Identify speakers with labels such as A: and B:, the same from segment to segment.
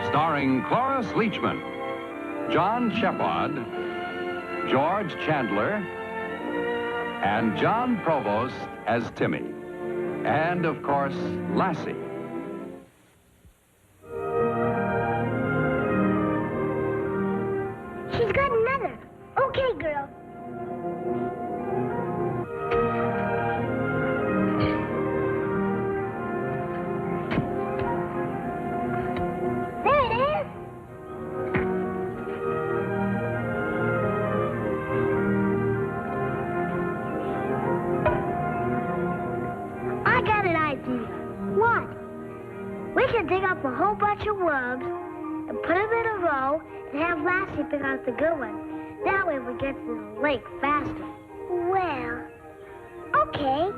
A: starring Cloris Leachman, John Shepard, George Chandler, and John Provost as Timmy. And, of course, Lassie.
B: She's got another. Okay, girl. There it is. I got an idea. What? We can dig up a whole bunch of worms and put them in a row and have Lassie pick out the good one. That way we get to the lake faster. Well, okay.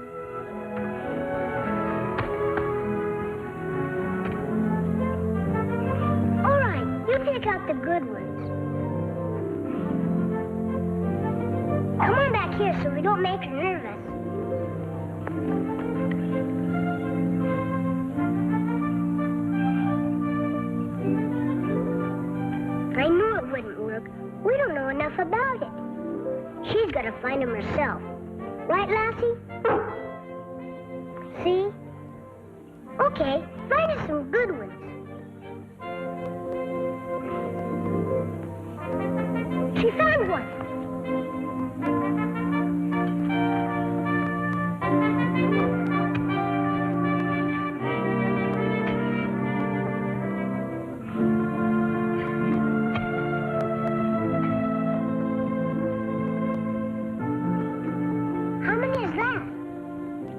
B: All right, you pick out the good ones. Come on back here so we don't make her nervous. I knew it wouldn't work. We don't know enough about it. She's got to find him herself. Right, Lassie? See? Okay, find us some good ones. She found one. How many is that?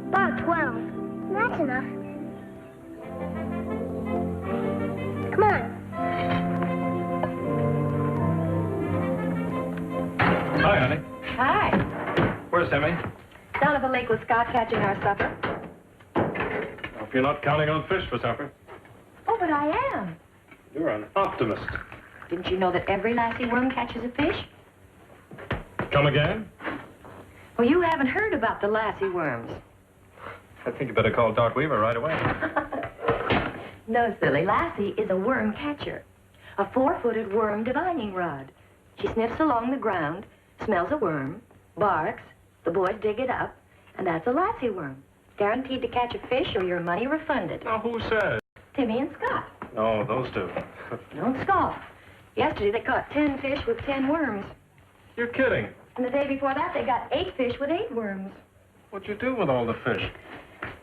B: About 12. That's enough. Come on.
C: Hi, honey.
D: Hi.
C: Where's Timmy?
D: Down at the lake with Scott catching our supper.
C: Hope you're not counting on fish for supper.
D: Oh, but I am.
C: You're an optimist.
D: Didn't you know that every Lassie worm catches a fish?
C: Come again?
D: Well, you haven't heard about the Lassie worms.
C: I think you better call Doc Weaver right away.
D: No, silly. Lassie is a worm catcher. A 4-footed worm divining rod. She sniffs along the ground, smells a worm, barks, the boys dig it up, and that's a Lassie worm. Guaranteed to catch a fish or your money refunded.
C: Now, who said?
D: Timmy and Scott.
C: Oh, those two.
D: Don't scoff. Yesterday they caught 10 fish with 10 worms.
C: You're kidding.
D: And the day before that they got 8 fish with 8 worms.
C: What'd you do with all the fish?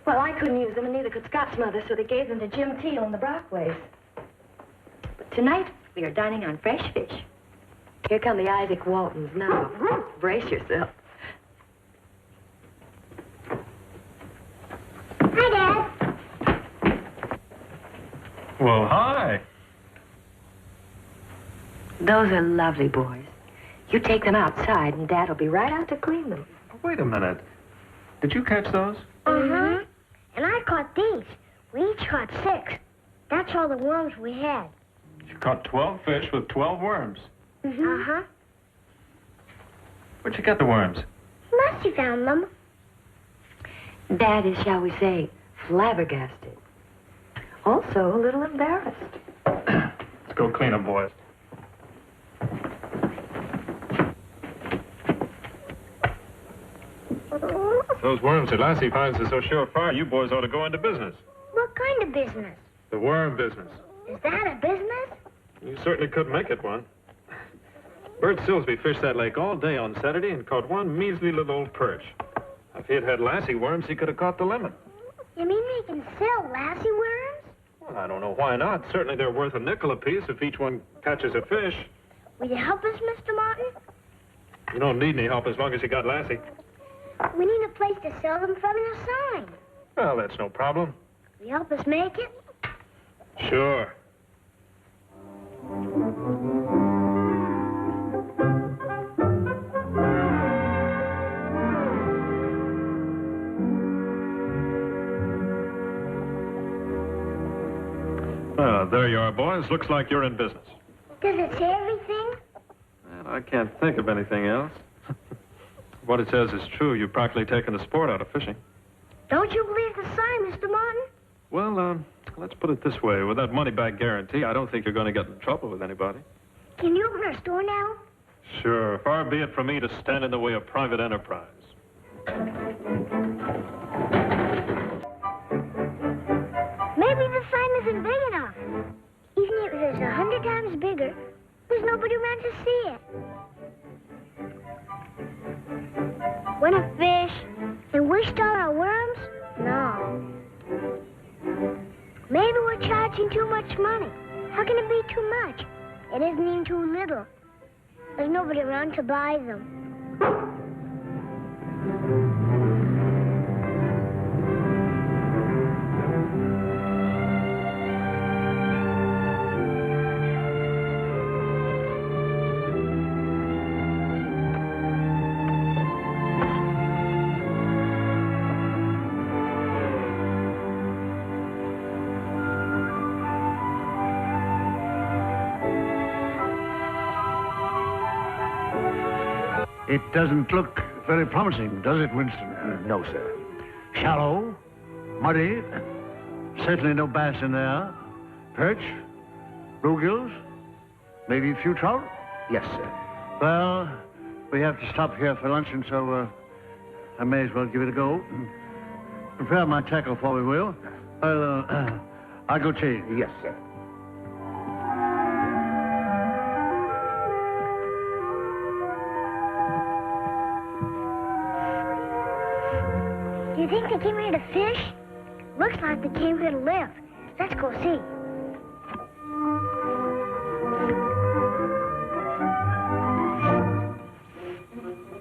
D: Well, I couldn't use them, and neither could Scott's mother, so they gave them to Jim Teal and the Brockways. But tonight, we are dining on fresh fish. Here come the Isaac Waltons now. Brace yourself.
B: Hi, Dad.
C: Well, hi.
D: Those are lovely boys. You take them outside, and Dad will be right out to clean them.
C: Wait a minute. Did you catch those?
B: Uh-huh. And I caught these. We each caught 6. That's all the worms we had.
C: You caught 12 fish with 12 worms.
B: Mm-hmm. Uh-huh.
C: Where'd you get the worms?
B: Lassie found them.
D: Dad is, shall we say, flabbergasted. Also a little embarrassed.
C: Let's go clean them, boys. Those worms that Lassie finds are so surefire, you boys ought to go into business.
B: What kind of business?
C: The worm business.
B: Is that a business?
C: You certainly could make it one. Bert Silsby fished that lake all day on Saturday and caught one measly little old perch. If he had had Lassie worms, he could have caught the limit.
B: You mean we can sell Lassie worms?
C: Well, I don't know why not. Certainly they're worth a nickel apiece if each one catches a fish.
B: Will you help us, Mr. Martin?
C: You don't need any help as long as you got Lassie.
B: We need a place to sell them from and a sign.
C: Well, that's no problem.
B: Will you help us make it?
C: Sure. There you are, boys. Looks like you're in business.
B: Does it say everything?
C: And I can't think of anything else. What it says is true. You've practically taken the sport out of fishing.
B: Don't you believe the sign, Mr. Martin?
C: Well, Let's put it this way. With that money-back guarantee, I don't think you're going to get in trouble with anybody.
B: Can you open our store now?
C: Sure. Far be it from me to stand in the way of private enterprise.
B: Maybe the sign isn't big enough. Even if it is 100 times bigger, there's nobody around to see it. Want a fish and waste all our worms? No. Maybe we're charging too much money. How can it be too much? It isn't even too little. There's nobody around to buy them.
E: It doesn't look very promising, does it, Winston?
F: No, sir.
E: Shallow, muddy, certainly no bass in there. Perch, bluegills, maybe a few trout.
F: Yes, sir.
E: Well, we have to stop here for luncheon, so I may as well give it a go. Prepare my tackle for me, Will. I'll go change.
F: Yes, sir.
B: Do you think they came here to fish? Looks like they came here to live. Let's go see.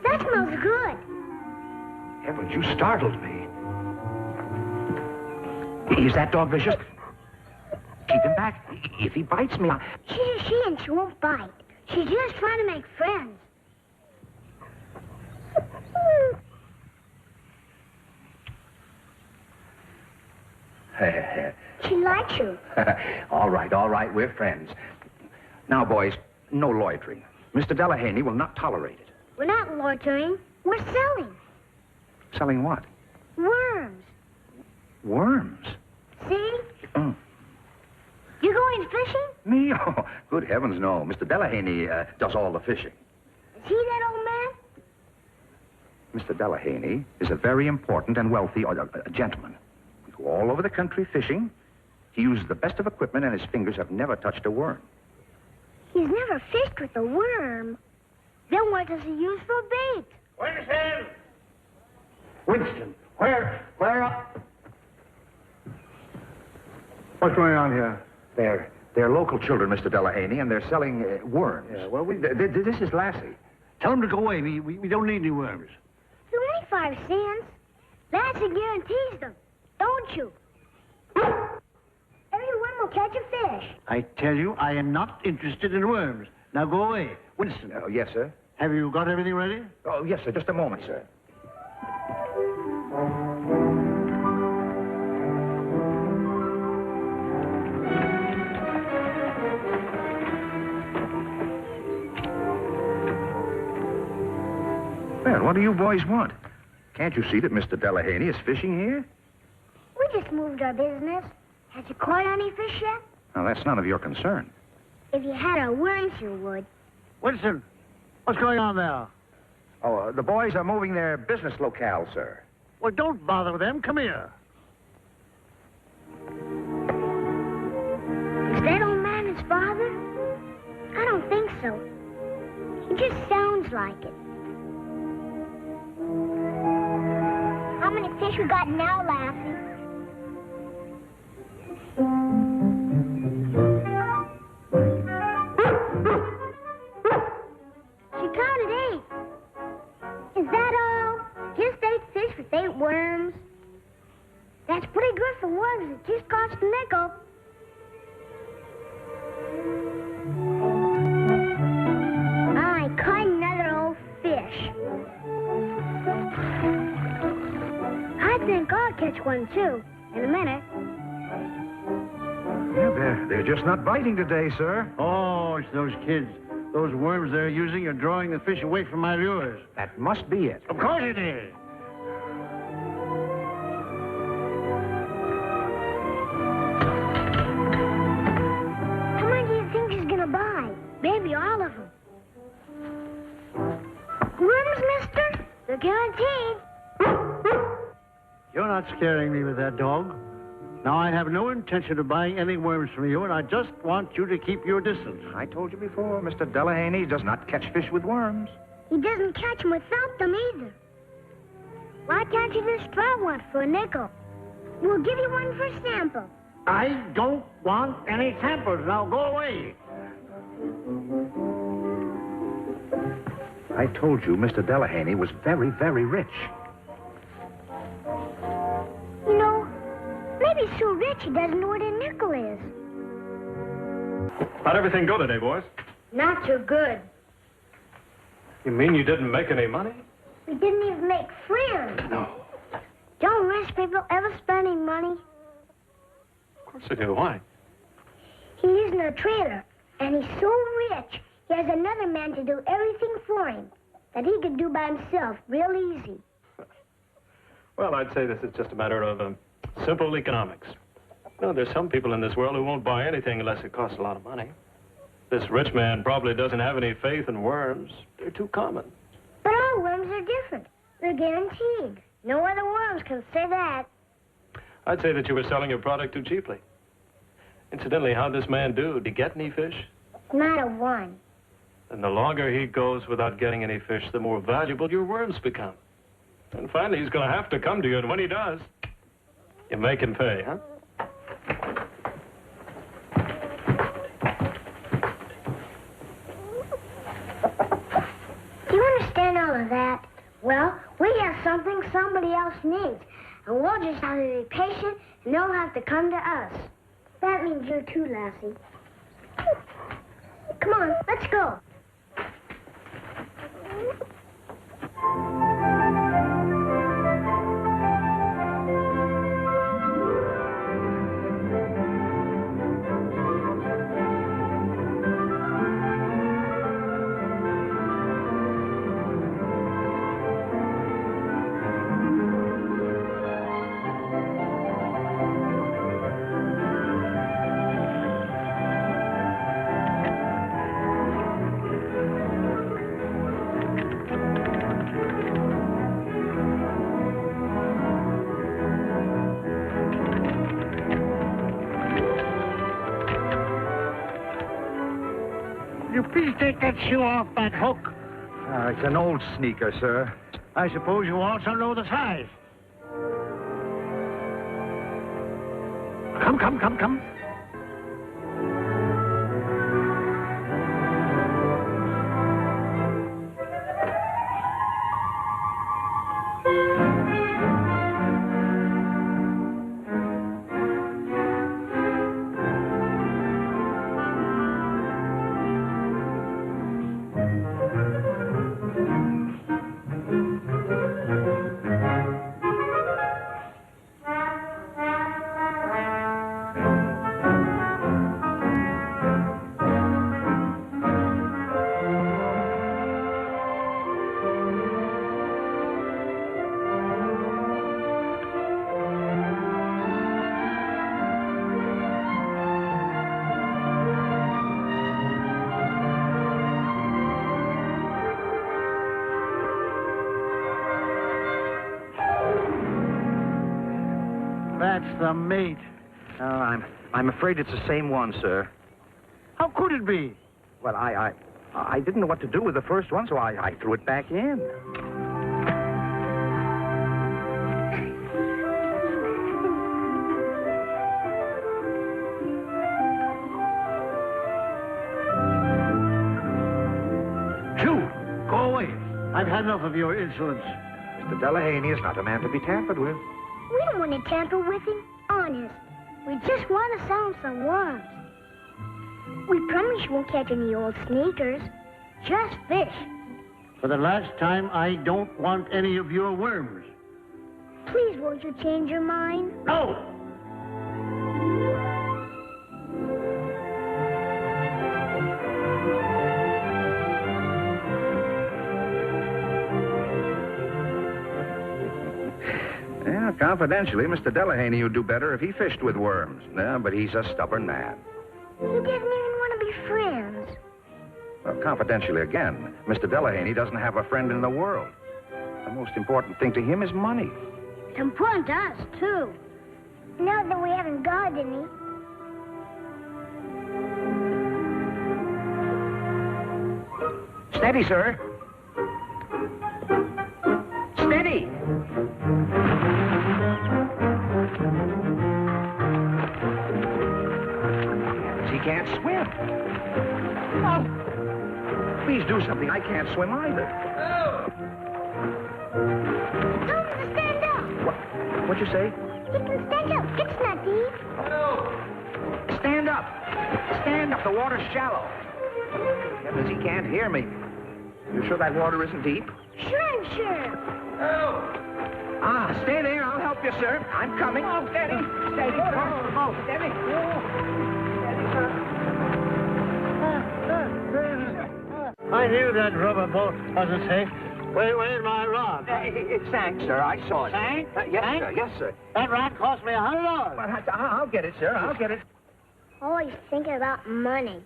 B: That smells good.
F: Heavens, you startled me. Is that dog vicious? Keep him back. If he bites me,
B: She's a she and she won't bite. She's just trying to make friends. She likes you.
F: all right, we're friends. Now, boys, no loitering. Mr. Delahaney will not tolerate it.
B: We're not loitering. We're selling.
F: Selling what?
B: Worms.
F: Worms?
B: See?
F: Mm.
B: You going fishing?
F: Me? Oh, good heavens, no. Mr. Delahaney does all the fishing.
B: Is he that old man?
F: Mr. Delahaney is a very important and wealthy gentleman. We go all over the country fishing. He uses the best of equipment, and his fingers have never touched a worm.
B: He's never fished with a worm. Then what does he use for bait?
E: Winston! Winston, where What's going on here?
F: They're local children, Mr. Delahaney, and they're selling worms.
E: Yeah, well,
F: This is Lassie.
E: Tell them to go away. We don't need any worms.
B: It's only 5 cents. Lassie guarantees them, don't you? Everyone will catch a fish.
E: I tell you, I am not interested in worms. Now go away. Winston.
F: Oh, yes, sir.
E: Have you got everything ready?
F: Oh, yes, sir. Just a moment, sir. Well, what do you boys want? Can't you see that Mr. Delahaney is fishing here?
B: We just moved our business. Has you caught any fish yet?
F: Now, that's none of your concern.
B: If you had our worms, you would.
E: Winston, what's going on there?
F: Oh, the boys are moving their business locale, sir.
E: Well, don't bother with them. Come here.
B: Is that old man his father? I don't think so. He just sounds like it. How many fish we got now, Lassie? She counted 8. Is that all? Just 8 fish with 8 worms? That's pretty good for worms that just cost a nickel. I caught another old fish. I think I'll catch one, too, in a minute.
F: Yeah, they're just not biting today, sir.
E: Oh, it's those kids. Those worms they're using are drawing the fish away from my lures.
F: That must be it.
E: Of course it is.
B: They're guaranteed.
E: You're not scaring me with that dog. Now, I have no intention of buying any worms from you, and I just want you to keep your distance.
F: I told you before, Mr. Delahaney does not catch fish with worms.
B: He doesn't catch them without them either. Why can't you just try one for a nickel? We'll give you one for sample.
E: I don't want any samples. Now, go away.
F: I told you Mr. Delahaney was very, very rich.
B: You know, maybe he's so rich he doesn't know what a nickel is.
C: How'd everything go today, boys?
B: Not too good.
C: You mean you didn't make any money?
B: We didn't even make friends.
C: No.
B: Don't rich people ever spend any money?
C: Of course they do. Why?
B: He isn't a trader, and he's so rich, he has another man to do everything for him that he could do by himself real easy.
C: Well, I'd say this is just a matter of simple economics. No, there's some people in this world who won't buy anything unless it costs a lot of money. This rich man probably doesn't have any faith in worms. They're too common.
B: But all worms are different. They're guaranteed. No other worms can say that.
C: I'd say that you were selling your product too cheaply. Incidentally, how'd this man do? Did he get any fish?
B: Not a one.
C: And the longer he goes without getting any fish, the more valuable your worms become. And finally, he's going to have to come to you, and when he does, you make him pay, huh?
B: Do you understand all of that? Well, we have something somebody else needs, and we'll just have to be patient, and they'll have to come to us. That means you too, Lassie. Come on, let's go.
E: You please take that shoe off that hook.
F: It's an old sneaker, sir.
E: I suppose you also know the size. Come. That's the mate.
F: I'm afraid it's the same one, sir.
E: How could it be?
F: Well, I didn't know what to do with the first one, so I threw it back in.
E: Shoo! Go away. I've had enough of your insolence.
F: Mr. Delahaney is not a man to be tampered with.
B: We don't want to tamper with him. Honest. We just want to sell him some worms. We promise you won't catch any old sneakers. Just fish.
E: For the last time, I don't want any of your worms.
B: Please, won't you change your mind?
E: No!
F: Yeah, confidentially, Mr. Delahaney would do better if he fished with worms. No, but he's a stubborn man.
B: He doesn't even want to be friends.
F: Well, confidentially again, Mr. Delahaney doesn't have a friend in the world. The most important thing to him is money.
B: It's important to us, too. Now that we haven't got any.
F: Steady, sir. Steady. He can't swim. Oh. Please do something. I can't swim either.
B: Tell him to stand up.
F: What'd you say?
B: He can stand up. It's not deep.
F: Stand up. Stand up. The water's shallow. Heavens, he can't hear me. You sure that water isn't deep?
B: Sure, I'm sure.
F: Stay there. I'll help you, sir. I'm coming. Oh, steady. Steady. Oh, steady.
E: I knew that rubber boat wasn't safe. Where's my rod?
F: It sank, sir. I saw it.
E: Sank?
F: Yes,
E: Sank?
F: sir. Yes, sir.
E: That rod cost me $100.
F: Well, I'll get it, sir. I'll get it.
B: Always thinking about money.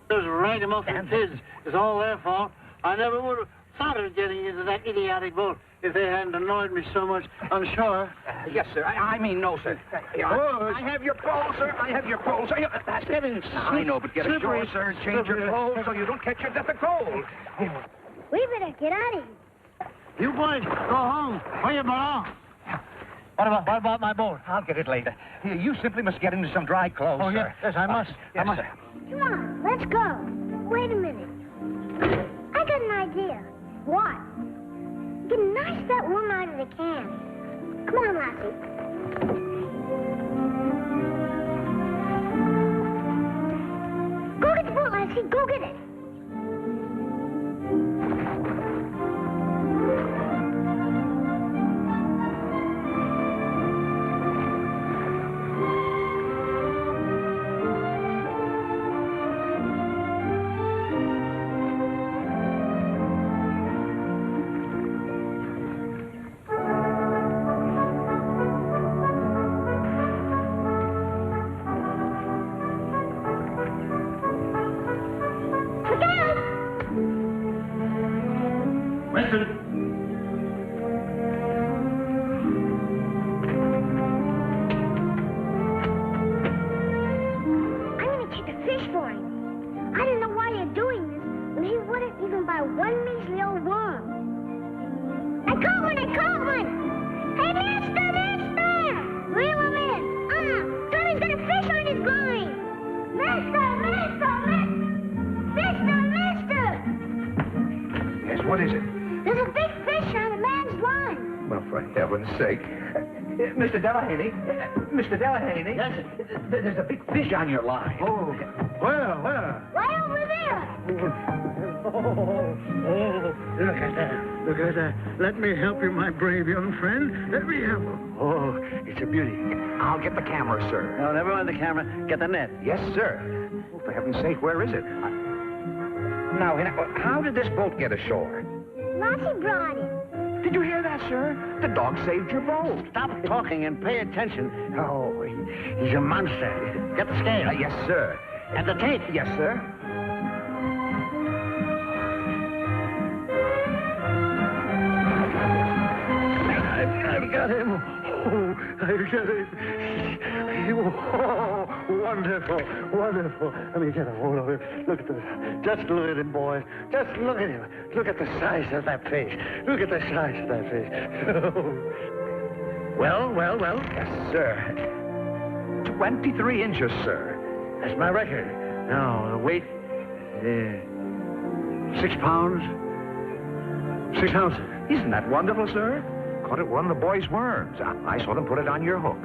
E: Those ragamuffin kids is all their fault. I never would have thought of getting into that idiotic boat if they hadn't annoyed me so much on shore.
F: Yes, sir. I mean, no, sir. I have your pole, sir. I have your pole, sir. I know, but get ashore, sir. Change your clothes so you don't catch your death of cold.
B: We better get out of here.
E: You boys, go home where you belong. What about my boat?
F: I'll get it later. You simply must get into some dry clothes,
E: Oh,
F: sir.
E: yes, I must.
F: Yes,
E: I must.
F: sir.
B: Come on, let's go. Wait a minute. I got an idea. What? Get a nice fat worm out of the can. Come on, Lassie. Go get the boat, Lassie. Go get it.
F: What is it?
B: There's a big fish on a man's line.
F: Well, for heaven's sake. Mr. Delahaney. Mr. Delahaney.
E: Yes?
F: There's a big fish on your line.
E: Oh, where?
B: Right over there.
E: Look at that. Look at that. Let me help you, my brave young friend. Let me help you. Oh, it's a beauty.
F: I'll get the camera, sir.
E: No, never mind the camera. Get the net.
F: Yes, sir. Oh, for heaven's sake, where is it? Now, how did this boat get ashore?
B: Lassie brought it.
F: Did you hear that, sir? The dog saved your boat.
E: Stop talking and pay attention. Oh, he's a monster. Get the scale.
F: Yes, sir.
E: And the tape.
F: Yes, sir.
E: I've got him. Oh, I've got him. Oh, wonderful, wonderful. Let me get a hold of him. Look at this. Just look at him, boy. Just look at him. Look at the size of that fish. Look at the size of that fish. Well.
F: Yes, sir. 23 inches, sir.
E: That's my record. Now, the weight, 6 pounds. 6 ounces.
F: Isn't that wonderful, sir? Caught it one of the boys' worms. I saw them put it on your hook.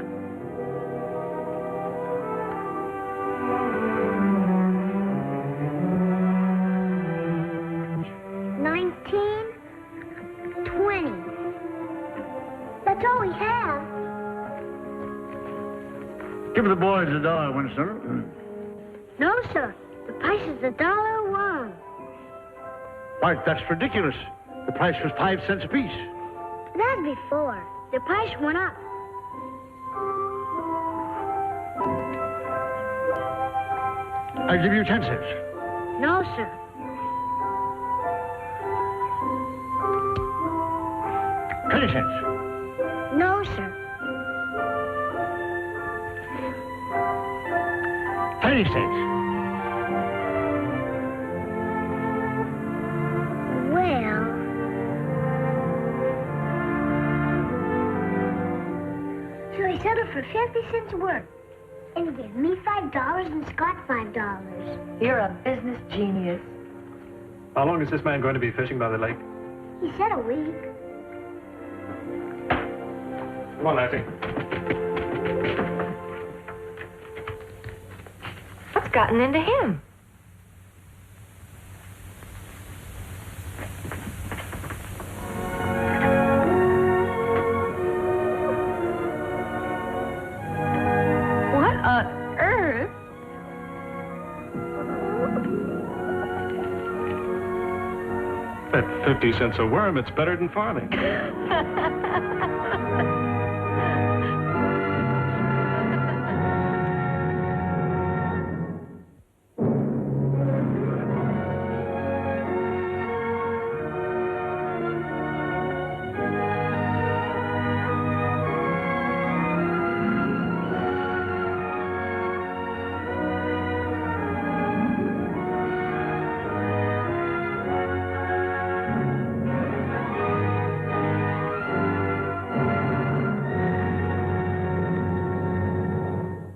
B: That's all we have.
E: Give the boys $1, Winston.
B: No, sir. The price is $1 a worm.
E: Why, that's ridiculous. The price was 5 cents apiece.
B: That's before. The price went up.
E: I'll give you 10 cents.
B: No, sir.
E: 20 cents.
B: No, sir.
E: 30 cents.
B: Well... So he settled for 50 cents a worm. And he gave me $5 and Scott $5.
D: You're a business genius.
C: How long is this man going to be fishing by the lake?
B: He said a week.
C: Come on, Lassie.
D: What's gotten into him? What on earth?
C: At 50 cents a worm, it's better than farming.